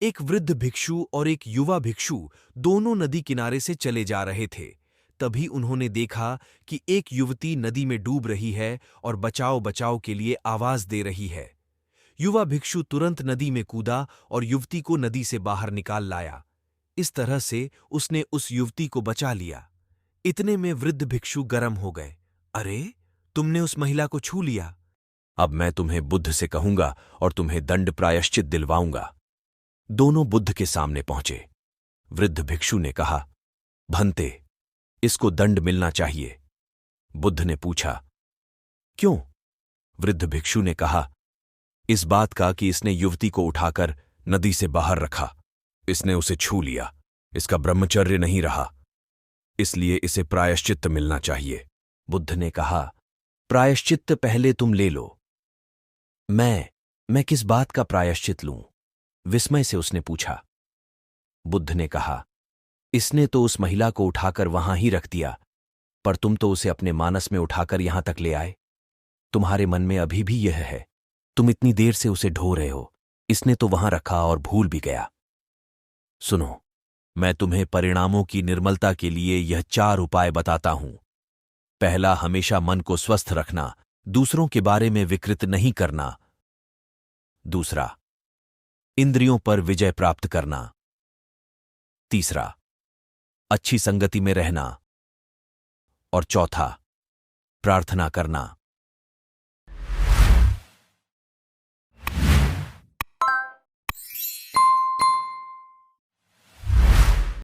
एक वृद्ध भिक्षु और एक युवा भिक्षु दोनों नदी किनारे से चले जा रहे थे। तभी उन्होंने देखा कि एक युवती नदी में डूब रही है और बचाओ बचाओ के लिए आवाज दे रही है। युवा भिक्षु तुरंत नदी में कूदा और युवती को नदी से बाहर निकाल लाया। इस तरह से उसने उस युवती को बचा लिया। इतने में वृद्ध भिक्षु गर्म हो गए। अरे, तुमने उस महिला को छू लिया। अब मैं तुम्हें बुद्ध से कहूंगा और तुम्हें दंड प्रायश्चित दिलवाऊंगा। दोनों बुद्ध के सामने पहुंचे। वृद्ध भिक्षु ने कहा, भंते, इसको दंड मिलना चाहिए। बुद्ध ने पूछा, क्यों? वृद्ध भिक्षु ने कहा, इस बात का कि इसने युवती को उठाकर नदी से बाहर रखा। इसने उसे छू लिया। इसका ब्रह्मचर्य नहीं रहा, इसलिए इसे प्रायश्चित्त मिलना चाहिए। बुद्ध ने कहा, प्रायश्चित्त पहले तुम ले लो। मैं किस बात का प्रायश्चित लूं? विस्मय से उसने पूछा। बुद्ध ने कहा, इसने तो उस महिला को उठाकर वहां ही रख दिया, पर तुम तो उसे अपने मानस में उठाकर यहां तक ले आए। तुम्हारे मन में अभी भी यह है। तुम इतनी देर से उसे ढो रहे हो। इसने तो वहां रखा और भूल भी गया। सुनो, मैं तुम्हें परिणामों की निर्मलता के लिए यह 4 उपाय बताता हूं। पहला, हमेशा मन को स्वस्थ रखना, दूसरों के बारे में विकृत नहीं करना। दूसरा, इंद्रियों पर विजय प्राप्त करना। तीसरा, अच्छी संगति में रहना। और चौथा, प्रार्थना करना।